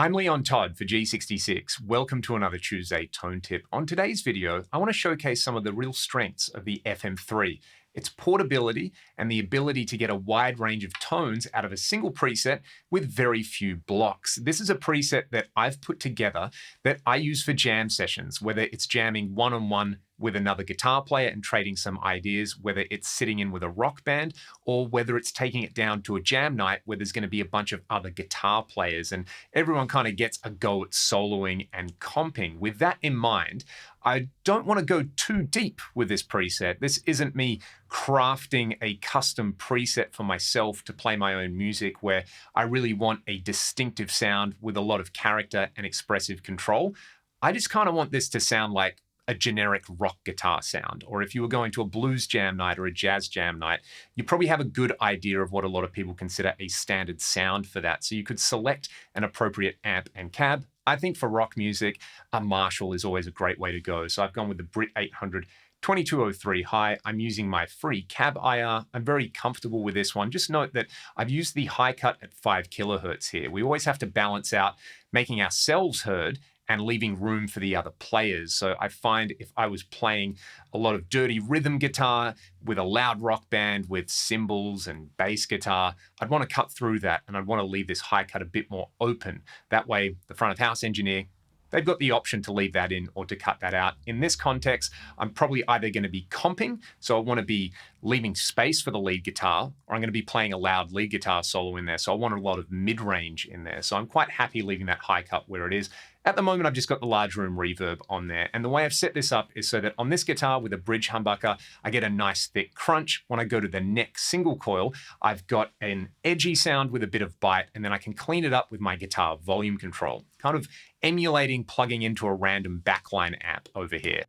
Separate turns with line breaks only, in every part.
I'm Leon Todd for G66. Welcome to another Tuesday Tone Tip. On today's video, I want to showcase some of the real strengths of the FM3. Its portability and the ability to get a wide range of tones out of a single preset with very few blocks. This is a preset that I've put together that I use for jam sessions, whether it's jamming one-on-one with another guitar player and trading some ideas, whether it's sitting in with a rock band, or whether it's taking it down to a jam night where there's going to be a bunch of other guitar players and everyone kind of gets a go at soloing and comping. With that in mind, I don't want to go too deep with this preset. This isn't me crafting a custom preset for myself to play my own music where I really want a distinctive sound with a lot of character and expressive control. I just kind of want this to sound like a generic rock guitar sound. Or if you were going to a blues jam night or a jazz jam night, you probably have a good idea of what a lot of people consider a standard sound for that. So you could select an appropriate amp and cab. I think for rock music, a Marshall is always a great way to go. So I've gone with the Brit 800 2203 high. I'm using my free cab IR. I'm very comfortable with this one. Just note that I've used the high cut at 5 kilohertz here. We always have to balance out making ourselves heard and leaving room for the other players. So I find if I was playing a lot of dirty rhythm guitar with a loud rock band with cymbals and bass guitar, I'd want to cut through that and I'd want to leave this high cut a bit more open. That way, the front of house engineer, they've got the option to leave that in or to cut that out. In this context, I'm probably either going to be comping, so I want to be leaving space for the lead guitar, or I'm going to be playing a loud lead guitar solo in there. So I want a lot of mid-range in there. So I'm quite happy leaving that high cut where it is. At the moment, I've just got the large room reverb on there. And the way I've set this up is so that on this guitar with a bridge humbucker, I get a nice thick crunch. When I go to the neck single coil, I've got an edgy sound with a bit of bite, and then I can clean it up with my guitar volume control, kind of emulating plugging into a random backline amp over here.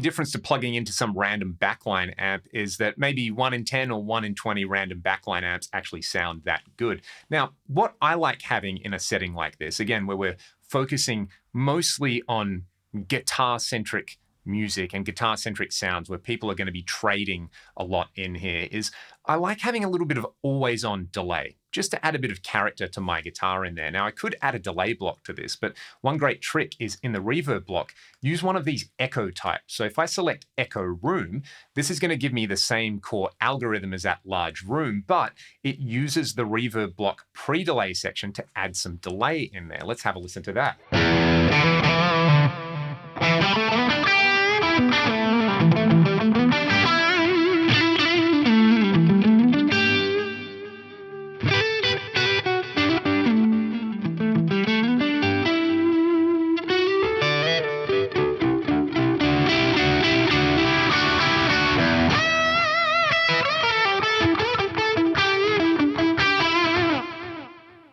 Difference to plugging into some random backline amp is that maybe 1 in 10 or 1 in 20 random backline amps actually sound that good. Now, what I like having in a setting like this, again, where we're focusing mostly on guitar-centric music and guitar-centric sounds where people are going to be trading a lot in here, is I like having a little bit of always-on delay, just to add a bit of character to my guitar in there. Now, I could add a delay block to this, but one great trick is in the reverb block, use one of these echo types. So if I select echo room, this is going to give me the same core algorithm as that large room, but it uses the reverb block pre-delay section to add some delay in there. Let's have a listen to that.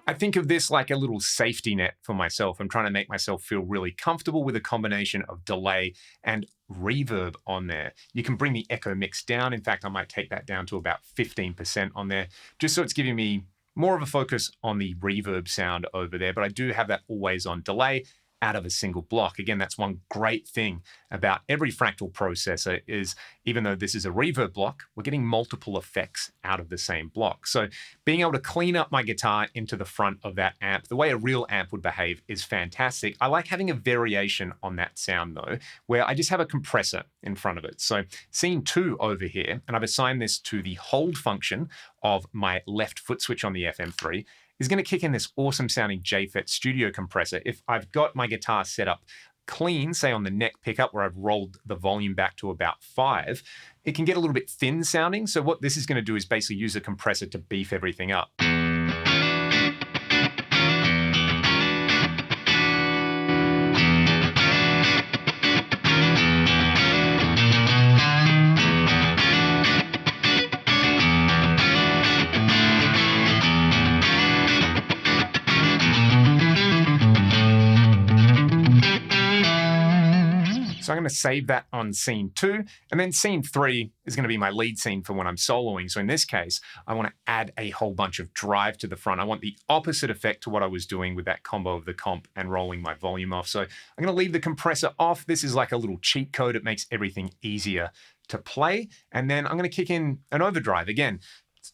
I think of this like a little safety net for myself. I'm trying to make myself feel really comfortable with a combination of delay and reverb on there. You can bring the echo mix down. In fact, I might take that down to about 15% on there, just so it's giving me more of a focus on the reverb sound over there. But I do have that always on delay out of a single block. Again, that's one great thing about every fractal processor is even though this is a reverb block, we're getting multiple effects out of the same block. So being able to clean up my guitar into the front of that amp, the way a real amp would behave is fantastic. I like having a variation on that sound though, where I just have a compressor in front of it. So scene 2 over here, and I've assigned this to the hold function of my left foot switch on the FM3, is going to kick in this awesome sounding JFET studio compressor. If I've got my guitar set up clean, say on the neck pickup where I've rolled the volume back to about 5, it can get a little bit thin sounding. So what this is going to do is basically use a compressor to beef everything up. So I'm going to save that on scene 2, and then scene 3 is going to be my lead scene for when I'm soloing. So in this case, I want to add a whole bunch of drive to the front. I want the opposite effect to what I was doing with that combo of the comp and rolling my volume off. So I'm going to leave the compressor off. This is like a little cheat code. It makes everything easier to play. And then I'm going to kick in an overdrive. Again,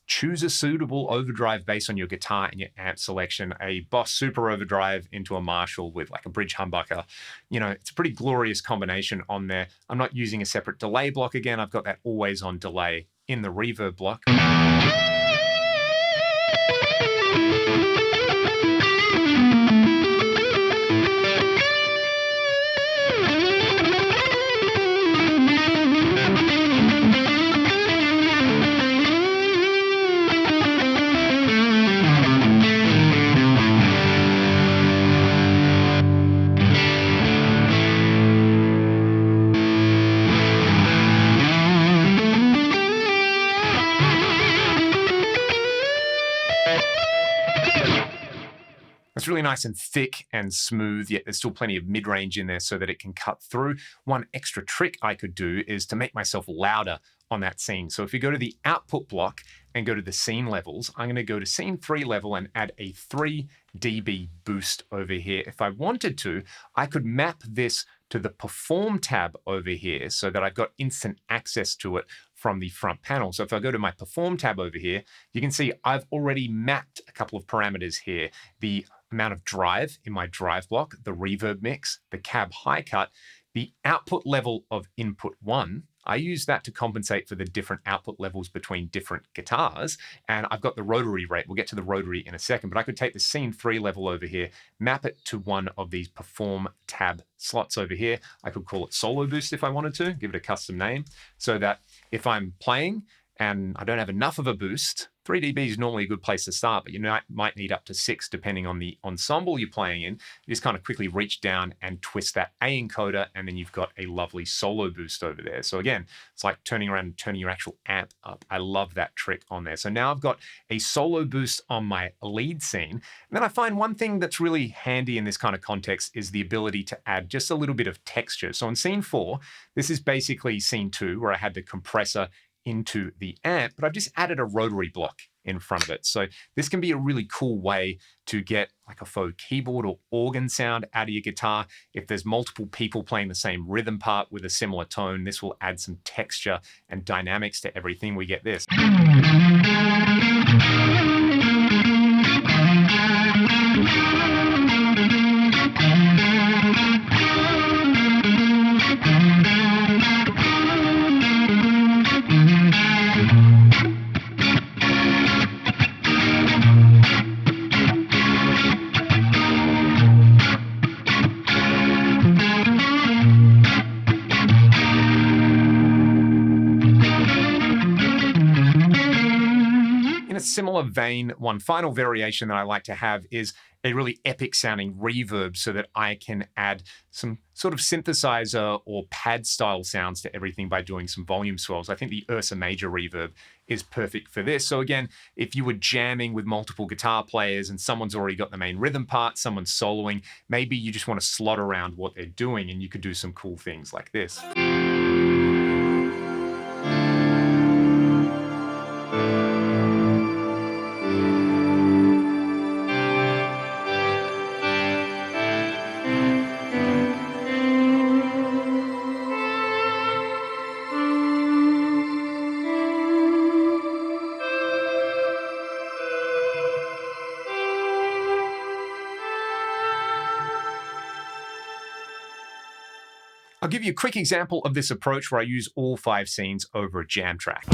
choose a suitable overdrive based on your guitar and your amp selection. A Boss Super overdrive into a Marshall with like a bridge humbucker. You know, it's a pretty glorious combination on there. I'm not using a separate delay block again. I've got that always on delay in the reverb block. It's really nice and thick and smooth, yet there's still plenty of mid-range in there so that it can cut through. One extra trick I could do is to make myself louder on that scene. So if you go to the output block and go to the scene levels, I'm going to go to scene 3 level and add a 3 dB boost over here. If I wanted to, I could map this to the Perform tab over here so that I've got instant access to it from the front panel. So if I go to my Perform tab over here, you can see I've already mapped a couple of parameters here. The amount of drive in my drive block, the reverb mix, the cab high cut, the output level of input 1. I use that to compensate for the different output levels between different guitars. And I've got the rotary rate. We'll get to the rotary in a second, but I could take the scene 3 level over here, map it to one of these Perform tab slots over here. I could call it Solo Boost if I wanted to, give it a custom name, so that if I'm playing and I don't have enough of a boost, 3 dB is normally a good place to start, but you might need up to 6 depending on the ensemble you're playing in. You just kind of quickly reach down and twist that A encoder, and then you've got a lovely solo boost over there. So again, it's like turning around and turning your actual amp up. I love that trick on there. So now I've got a solo boost on my lead scene. And then I find one thing that's really handy in this kind of context is the ability to add just a little bit of texture. So in scene 4, this is basically scene 2 where I had the compressor into the amp, but I've just added a rotary block in front of it. So this can be a really cool way to get like a faux keyboard or organ sound out of your guitar. If there's multiple people playing the same rhythm part with a similar tone, this will add some texture and dynamics to everything. We get this. Similar vein, one final variation that I like to have is a really epic sounding reverb so that I can add some sort of synthesizer or pad style sounds to everything by doing some volume swells. I think the Ursa Major reverb is perfect for this. So again, if you were jamming with multiple guitar players and someone's already got the main rhythm part, someone's soloing, maybe you just want to slot around what they're doing and you could do some cool things like this. I'll give you a quick example of this approach where I use all 5 scenes over a jam track.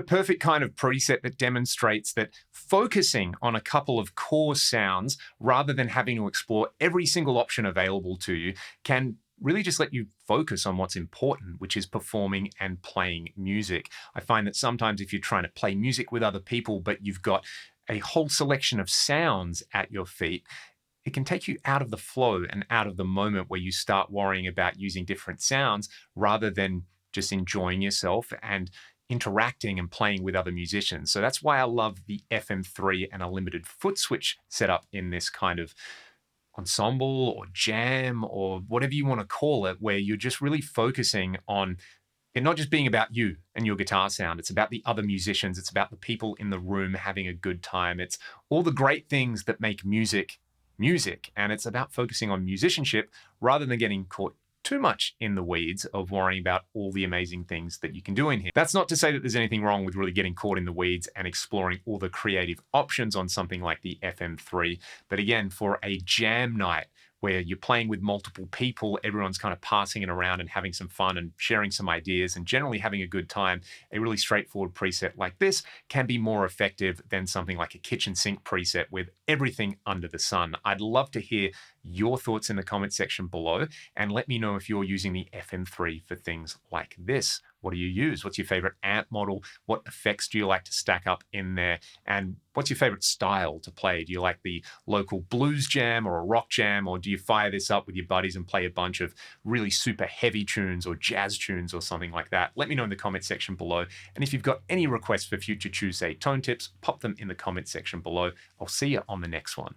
perfect kind of preset that demonstrates that focusing on a couple of core sounds rather than having to explore every single option available to you can really just let you focus on what's important, which is performing and playing music. I find that sometimes if you're trying to play music with other people, but you've got a whole selection of sounds at your feet, it can take you out of the flow and out of the moment where you start worrying about using different sounds rather than just enjoying yourself and interacting and playing with other musicians. So that's why I love the FM3 and a limited foot switch setup in this kind of ensemble or jam or whatever you want to call it, where you're just really focusing on it not just being about you and your guitar sound. It's about the other musicians. It's about the people in the room having a good time. It's all the great things that make music music. And it's about focusing on musicianship rather than getting caught too much in the weeds of worrying about all the amazing things that you can do in here. That's not to say that there's anything wrong with really getting caught in the weeds and exploring all the creative options on something like the FM3. But again, for a jam night where you're playing with multiple people, everyone's kind of passing it around and having some fun and sharing some ideas and generally having a good time, a really straightforward preset like this can be more effective than something like a kitchen sink preset with everything under the sun. I'd love to hear your thoughts in the comment section below and let me know if you're using the FM3 for things like this. What do you use? What's your favorite amp model? What effects do you like to stack up in there? And what's your favorite style to play? Do you like the local blues jam or a rock jam? Or do you fire this up with your buddies and play a bunch of really super heavy tunes or jazz tunes or something like that? Let me know in the comment section below. And if you've got any requests for future Tuesday tone tips, pop them in the comment section below. I'll see you on the next one.